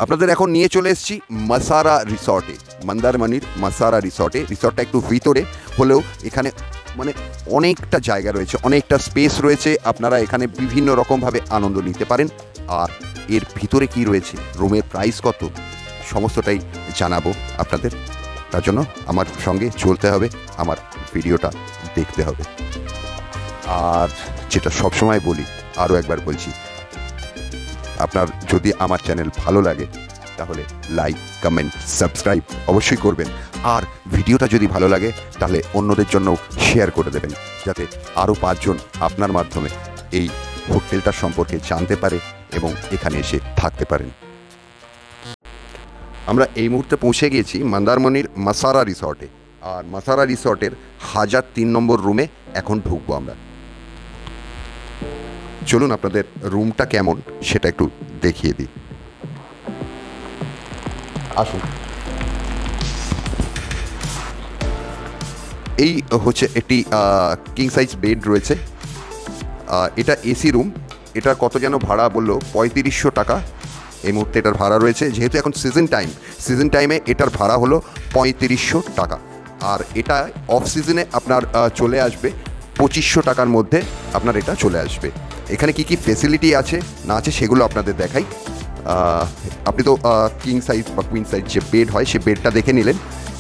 আপনাদের এখন নিয়ে চলে এসেছি মাসারা রিসর্টে, মন্দারমণির মাসারা রিসর্টে। রিসর্টটা একটু ভিতরে হলেও এখানে মানে অনেকটা জায়গা রয়েছে, অনেকটা স্পেস রয়েছে, আপনারা এখানে বিভিন্ন রকমভাবে আনন্দ নিতে পারেন। আর এর ভিতরে কি রয়েছে, রুমের প্রাইস কত, সমস্তটাই জানাবো আপনাদের। তার জন্য আমার সঙ্গে চলতে হবে, আমার ভিডিওটা দেখতে হবে। আর যেটা সবসময় বলি, আরও একবার বলছি, আপনার যদি আমার চ্যানেল ভালো লাগে তাহলে লাইক, কমেন্ট, সাবস্ক্রাইব অবশ্যই করবেন। আর ভিডিওটা যদি ভালো লাগে তাহলে অন্যদের জন্য শেয়ার করে দেবেন, যাতে আরও 5 জন আপনার মাধ্যমে এই হোটেলটার সম্পর্কে জানতে পারে এবং এখানে এসে থাকতে পারেন। আমরা এই মুহূর্তে পৌঁছে গিয়েছি মন্দারমণির মাসারা রিসর্টে। আর মাসারা রিসর্টের 1003 নম্বর রুমে এখন ঢুকবো আমরা। চলুন আপনাদের রুমটা কেমন সেটা একটু দেখিয়ে দিই। আসুন। এই হচ্ছে একটি কিং সাইজ বেড রয়েছে। এটা এসি রুম। এটা কত যেন ভাড়া বললো, 3500 টাকা এই মুহূর্তে এটার ভাড়া রয়েছে। যেহেতু এখন সিজন টাইমে এটার ভাড়া হলো 3500 টাকা। আর এটা অফ সিজনে আপনার চলে আসবে 2500 টাকার মধ্যে আপনার এটা চলে আসবে। এখানে কি কি ফেসিলিটি আছে না আছে সেগুলো আপনাদের দেখাই। আপনি তো কিং সাইজ বা কুইন সাইজ যে বেড হয় সে বেডটা দেখে নিলেন।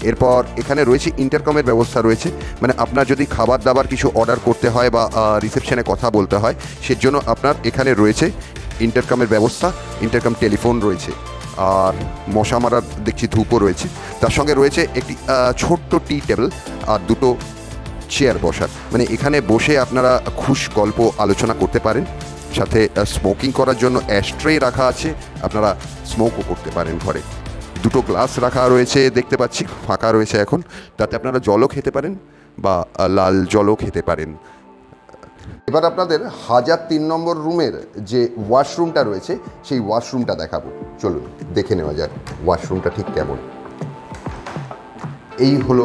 এরপর এখানে রয়েছে ইন্টারকমের ব্যবস্থা রয়েছে, মানে আপনার যদি খাবার দাবার কিছু অর্ডার করতে হয় বা রিসেপশনে কথা বলতে হয় সেজন্য আপনার এখানে রয়েছে ইন্টারকমের ব্যবস্থা। ইন্টারকম টেলিফোন রয়েছে, আর মশা মারার দেখছি ধূপও রয়েছে। তার সঙ্গে রয়েছে একটি ছোট্ট টি টেবিল আর 2টো চেয়ার বসার, মানে এখানে বসে আপনারা খুশ গল্প আলোচনা করতে পারেন। সাথে স্মোকিং করার জন্য অ্যাশট্রে রাখা আছে, আপনারা স্মোকও করতে পারেন ঘরে। 2টো গ্লাস রাখা রয়েছে দেখতে পাচ্ছি, ফাঁকা রয়েছে এখন, তাতে আপনারা জলও খেতে পারেন বা লাল জলও খেতে পারেন। এবার আপনাদের 1003 নম্বর রুমের যে ওয়াশরুমটা রয়েছে সেই ওয়াশরুমটা দেখাবো। চলুন দেখে নেওয়া যাক ওয়াশরুমটা ঠিক কেমন। এই হলো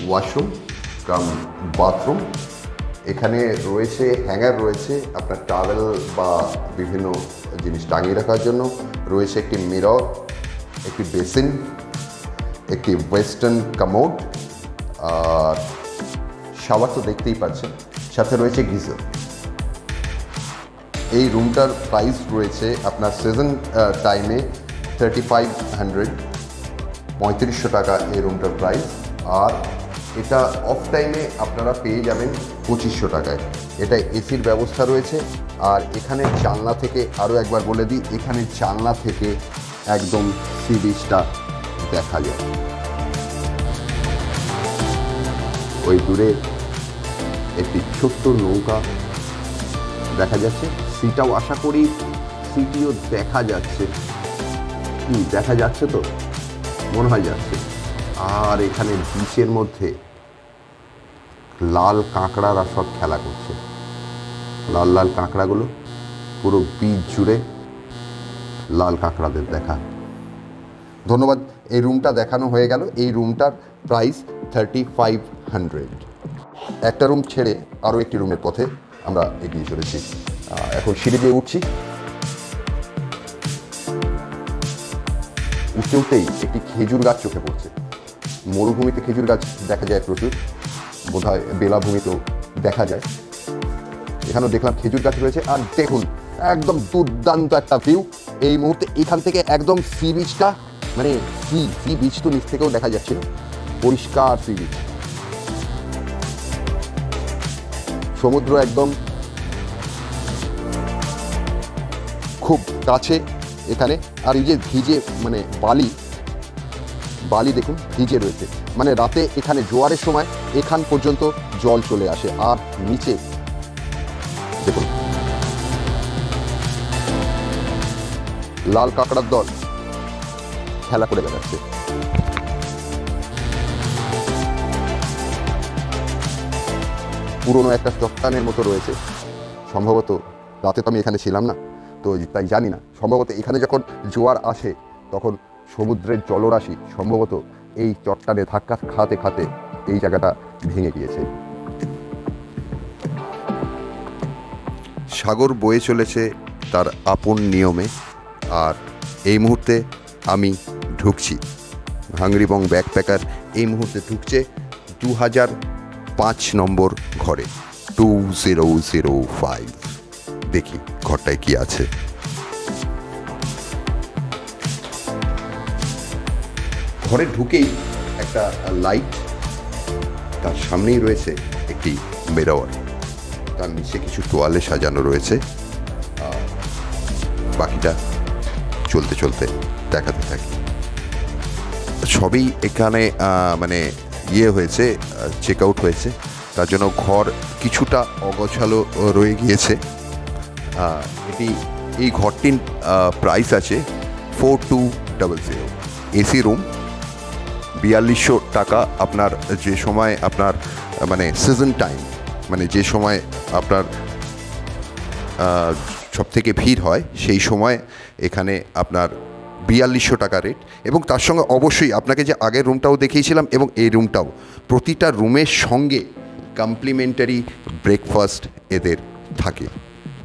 ওয়াশরুম কাম বাথরুম। এখানে রয়েছে হ্যাঙ্গার, রয়েছে আপনার টাওয়েল বা বিভিন্ন জিনিস টাঙিয়ে রাখার জন্য, রয়েছে একটি মিরর, একটি বেসিন, একটি ওয়েস্টার্ন কামোড, আর শাওয়ার তো দেখতেই পাচ্ছেন, সাথে রয়েছে গিজার। এই রুমটার প্রাইস রয়েছে আপনার সিজন টাইমে 3500 টাকা এই রুমটার প্রাইস। আর এটা অফ টাইমে আপনারা পেয়ে যাবেন 2500 টাকায়। এটা এসির ব্যবস্থা রয়েছে। আর এখানে জানলা থেকে আরও একবার বলে দিই, এখানে জানলা থেকে একদম সি বিচটা দেখা যায়। ওই দূরে একটি ছোট্ট নৌকা দেখা যাচ্ছে, সিটাও আশা করি সিটিও দেখা যাচ্ছে। দেখা যাচ্ছে তো, মনে হয় যাচ্ছে। আর এখানে বিচের মধ্যে লাল কাঁকড়ারা সব খেলা করছে, লাল লাল কাঁকড়াগুলো পুরো বিচ জুড়ে লাল কাঁকড়াদের দেখা। ধন্যবাদ। এই রুমটা দেখানো হয়ে গেল। এই রুমটার প্রাইস 3500। একটা রুম ছেড়ে আরও একটি রুমের পথে আমরা এগিয়ে চলেছি। এখন সিঁড়ি দিয়ে উঠছি। উঠতে উঠতেই একটি খেজুর গাছ চোখে পড়ছে। মরুভূমিতে খেজুর গাছ দেখা যায় প্রচুর, বোধহয় বেলাভূমিতেও দেখা যায়। এখানেও দেখলাম খেজুর গাছ রয়েছে। আর দেখুন একদম দুর্দান্ত একটা ভিউ এই মুহূর্তে এখান থেকে। একদম সি বিচটা, মানে সি বিচ তো নিচ থেকেও দেখা যাচ্ছিল, পরিষ্কার সি বিচ, সমুদ্র একদম খুব কাছে এখানে। আর এই যে ভিজে মানে বালি দেখুন ভিজে রয়েছে, মানে রাতে এখানে জোয়ারের সময় এখান পর্যন্ত জল চলে আসে। আর নিচে দেখুন লাল কাঁকড়ার দল খেলা করে বেড়াচ্ছে। পুরনো একটা চট্টানের মতো রয়েছে, সম্ভবত রাতে তো আমি এখানে ছিলাম না তো তাই জানি না। সম্ভবত এখানে যখন জোয়ার আসে তখন সমুদ্রের জলরাশি সম্ভবত এই চট্টানে ধাক্কা খাতে খাতে এই জায়গাটা ভেঙে গিয়েছে। সাগর বয়ে চলেছে তার আপন নিয়মে। আর এই মুহূর্তে আমি ঢুকছি। হাংরি বং ব্যাকপ্যাকার এই মুহূর্তে ঢুকছে 2005 নম্বর ঘরে, 2005। দেখি ঘরটায় কি আছে। ঘরে ঢুকেই একটা লাইট, তার সামনেই রয়েছে একটি মিরর, তার নিচে কিছু তোয়ালে সাজানো রয়েছে। বাকিটা চলতে চলতে দেখাতে থাকি। সবই এখানে মানে হয়েছে, চেক আউট হয়েছে, তার জন্য ঘর কিছুটা অগোছালো রয়ে গিয়েছে। এই ঘরটির প্রাইস আছে 4200। এসি রুম, 4200 টাকা। আপনার যে সময় আপনার মানে সিজন টাইম, মানে যে সময় আপনার সব থেকে ভিড় হয় সেই সময় এখানে আপনার 4200 টাকা রেট। এবং তার সঙ্গে অবশ্যই আপনাকে যে আগের রুমটাও দেখিয়েছিলাম এবং এই রুমটাও, প্রতিটা রুমের সঙ্গে কমপ্লিমেন্টারি ব্রেকফাস্ট এদের থাকে।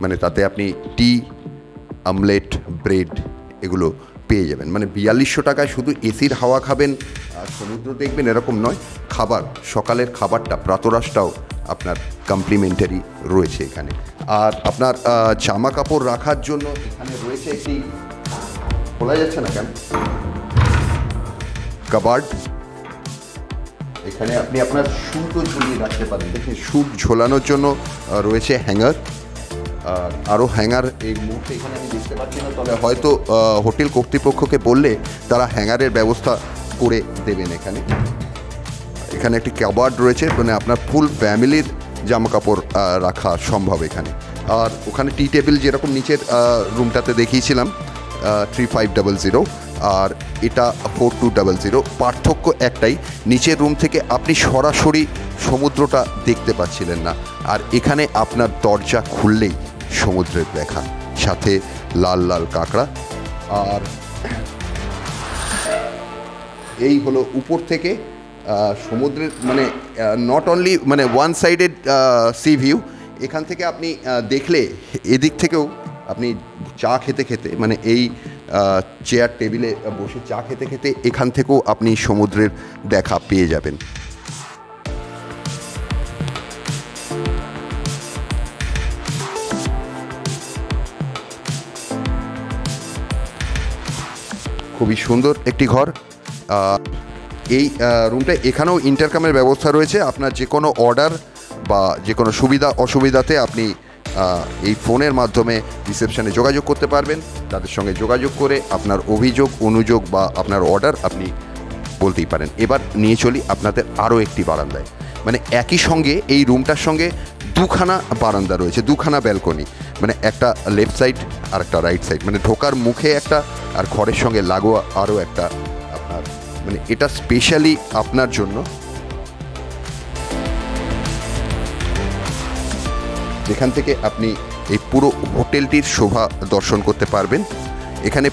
মানে তাতে আপনি টি, আমলেট, ব্রেড এগুলো পেয়ে যাবেন। মানে 4200 টাকায় শুধু এসির হাওয়া খাবেন আর সমুদ্র দেখবেন এরকম নয়, খাবার, সকালের খাবারটা, প্রাতরাশটাও আপনার কমপ্লিমেন্টারি রয়েছে এখানে। আর আপনার জামা কাপড় রাখার জন্য এখানে রয়েছে একটি, খোলা যাচ্ছে না কেন, কাবার্ড। এখানে আপনি আপনার শ্যুটও ঝুলিয়ে রাখতে পারেন। দেখুন, শ্যুট ঝোলানোর জন্য রয়েছে হ্যাঙ্গার। আরও হ্যাঙ্গার এই মুহূর্তে এখানে আমি দেখতে পাচ্ছি না, তবে হয়তো হোটেল কর্তৃপক্ষকে বললে তারা হ্যাঙ্গারের ব্যবস্থা করে দেবেন। এখানে একটি কাবার্ড রয়েছে, মানে আপনার ফুল ফ্যামিলির জামা কাপড় রাখা সম্ভব এখানে। আর ওখানে টি টেবিল যেরকম নিচের রুমটাতে দেখিয়েছিলাম 3500, আর এটা 4200। পার্থক্য একটাই, নিচের রুম থেকে আপনি সরাসরি সমুদ্রটা দেখতে পাচ্ছিলেন না, আর এখানে আপনার দরজা খুললেই সমুদ্রের দেখা, সাথে লাল লাল কাঁকড়া। আর এই হলো উপর থেকে সমুদ্রের, মানে নট অনলি মানে ওয়ান সাইডেড সি ভিউ। এখান থেকে আপনি দেখলে এদিক থেকেও আপনি চা খেতে খেতে, মানে এই চেয়ার টেবিলে বসে চা খেতে খেতে এখান থেকেও আপনি সমুদ্রের দেখা পেয়ে যাবেন। খুবই সুন্দর একটি ঘর। এই রুমটা, এখানেও ইন্টারকামের ব্যবস্থা রয়েছে। আপনার যে কোনো অর্ডার বা যে কোনো সুবিধা অসুবিধাতে আপনি এই ফোনের মাধ্যমে রিসেপশনে যোগাযোগ করতে পারবেন। তাদের সঙ্গে যোগাযোগ করে আপনার অভিযোগ, অনুযোগ বা আপনার অর্ডার আপনি বলতেই পারেন। এবার নিয়ে চলি আপনাদের আরও একটি বারান্দায়। মানে একই সঙ্গে এই রুমটার সঙ্গে দুখানা বারান্দা রয়েছে, দুখানা ব্যালকনি, মানে একটা লেফট সাইড আর একটা রাইট সাইড, মানে ঢোকার মুখে একটা আর ঘরের সঙ্গে লাগোয়া আরও একটা আপনার, মানে এটা স্পেশালি আপনার জন্য, যেখান থেকে আপনি এই পুরো হোটেলটির শোভা দর্শন করতে পারবেন। এখানে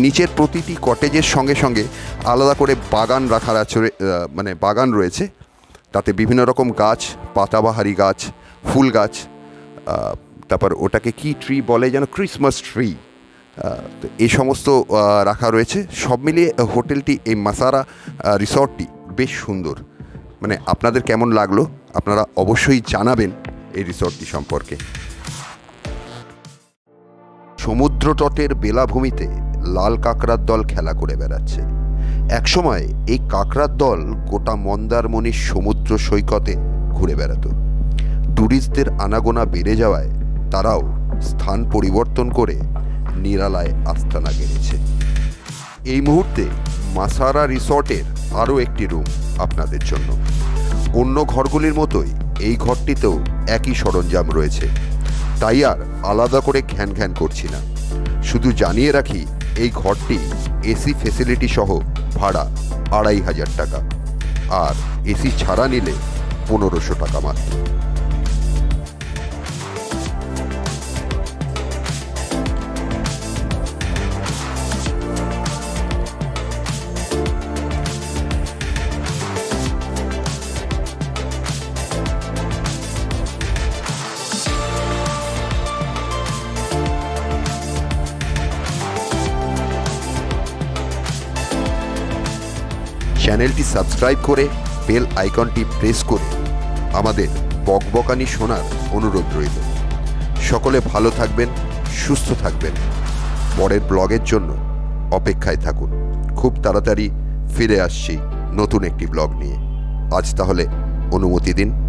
নিচের প্রতিটি কটেজের সঙ্গে সঙ্গে আলাদা করে বাগান রাখার আছে, মানে বাগান রয়েছে, তাতে বিভিন্ন রকম গাছ, পাতাবাহারি গাছ, ফুল গাছ, তারপর ওটাকে কি ট্রি বলে যেন, ক্রিসমাস ট্রি, তো এই সমস্ত রাখা রয়েছে। সব মিলিয়ে হোটেলটি, এই মাসারা রিসর্টটি বেশ সুন্দর। মানে আপনাদের কেমন লাগলো আপনারা অবশ্যই জানাবেন এই রিসর্টটি সম্পর্কে। সমুদ্র তটের বেলাভূমিতে লাল কাঁকড়ার দল খেলা করে বেড়াচ্ছে। একসময় এই কাঁকড়ার দল গোটা মন্দারমণির সমুদ্র সৈকতে ঘুরে বেড়াতো। ট্যুরিস্টদের আনাগোনা বেড়ে যাওয়ায় তারাও স্থান পরিবর্তন করে নিরালায় আস্তানা গেড়েছে। এই মুহূর্তে মাসারা রিসর্টের আরও একটি রুম আপনাদের জন্য। অন্য ঘরগুলির মতোই এই ঘরটিতেও একই সরঞ্জাম রয়েছে, তাই আর আলাদা করে ঘ্যান ঘ্যান করছি না। শুধু জানিয়ে রাখি, এই ঘরটি এসি ফেসিলিটি সহ ভাড়া 2500 টাকা, আর এসি ছাড়া নিলে 1500 টাকা মাত্র। চ্যানেলটি সাবস্ক্রাইব করে বেল আইকনটি প্রেস করে আমাদের বকবকানি শোনার অনুরোধ রইল। সকলে ভালো থাকবেন, সুস্থ থাকবেন। পরের ব্লগের জন্য অপেক্ষায় থাকুন। খুব তাড়াতাড়ি ফিরে আসছি নতুন একটি ব্লগ নিয়ে। আজ তাহলে অনুমতি দিন।